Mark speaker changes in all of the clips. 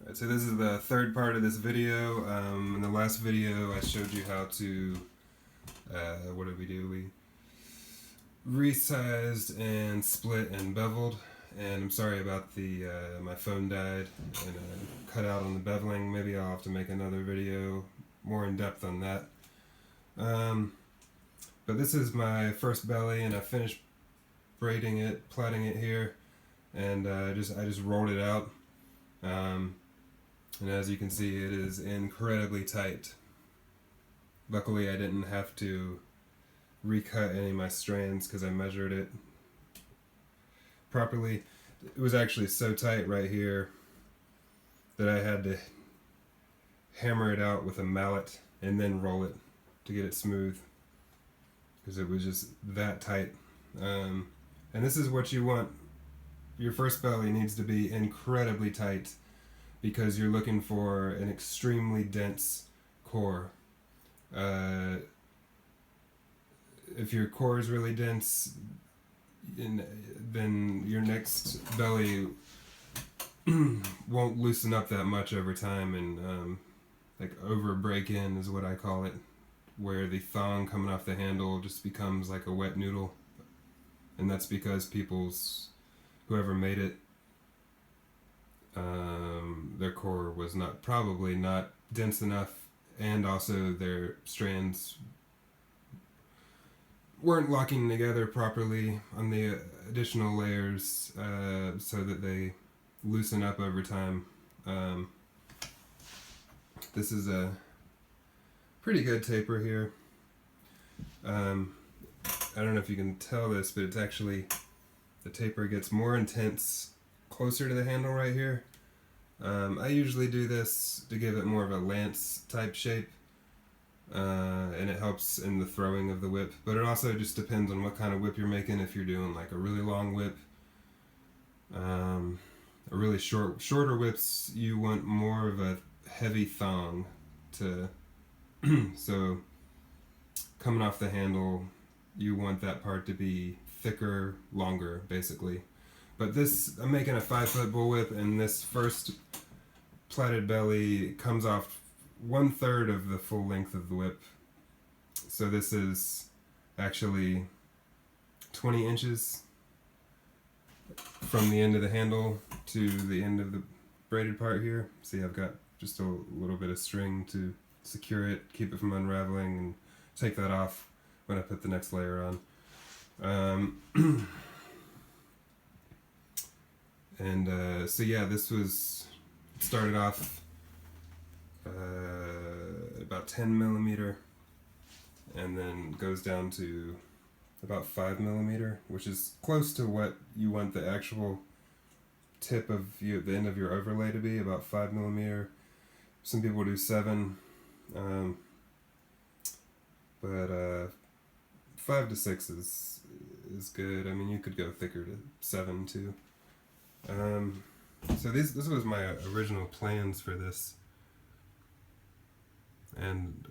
Speaker 1: Alright, so this is the third part of this video. In the last video I showed you how to, what did we do? We resized and split and beveled, and I'm sorry about the, my phone died and I cut out on the beveling. Maybe I'll have to make another video more in depth on that. But this is my first belly and I finished braiding it, plaiting it here, and I just rolled it out. And as you can see, it is incredibly tight. Luckily I didn't have to recut any of my strands because I measured it properly. It was actually so tight right here that I had to hammer it out with a mallet and then roll it to get it smooth, because it was just that tight. And this is what you want. Your first belly needs to be incredibly tight because you're looking for an extremely dense core. If your core is really dense, then your next belly won't loosen up that much over time, and like over break-in is what I call it, where the thong coming off the handle just becomes like a wet noodle. And that's because whoever made it, their core was probably not dense enough, and also their strands weren't locking together properly on the additional layers, so that they loosen up over time. This is a pretty good taper here. I don't know if you can tell this, but it's actually, the taper gets more intense closer to the handle right here. I usually do this to give it more of a lance type shape, and it helps in the throwing of the whip, but it also just depends on what kind of whip you're making. If you're doing like a really long whip, a really shorter whips, you want more of a heavy thong to so coming off the handle, you want that part to be thicker, longer, basically. But this, I'm making a 5-foot bullwhip, and this first plaited belly comes off 1/3 of the full length of the whip. So this is actually 20 inches from the end of the handle to the end of the braided part here. See, I've got just a little bit of string to secure it, keep it from unraveling, and take that off when I put the next layer on. So yeah, this started off about 10 millimeter and then goes down to about 5 millimeter, which is close to what you want the actual tip of the end of your overlay to be, about 5 millimeter. Some people do 7, but 5 to 6 is good. I mean, you could go thicker to 7 too. So this was my original plans for this, and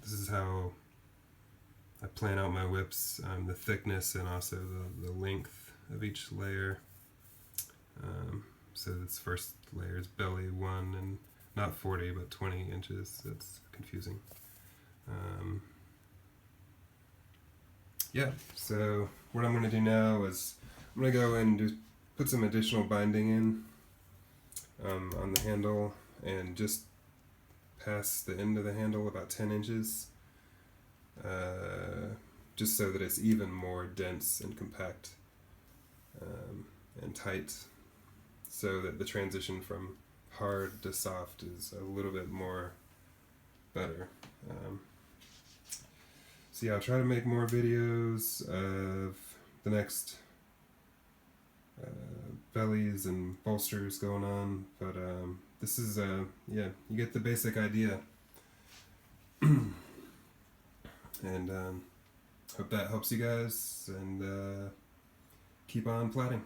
Speaker 1: this is how I plan out my whips, the thickness and also the length of each layer. So this first layer is belly 1, and not 40 but 20 inches. That's confusing. Yeah, so what I'm going to do now is I'm going to go and put some additional binding in on the handle, and just past the end of the handle about 10 inches, just so that it's even more dense and compact, and tight, so that the transition from hard to soft is a little bit more better. So yeah, I'll try to make more videos of the next bellies and bolsters going on, but this is yeah, you get the basic idea. And hope that helps you guys, and keep on plaiting.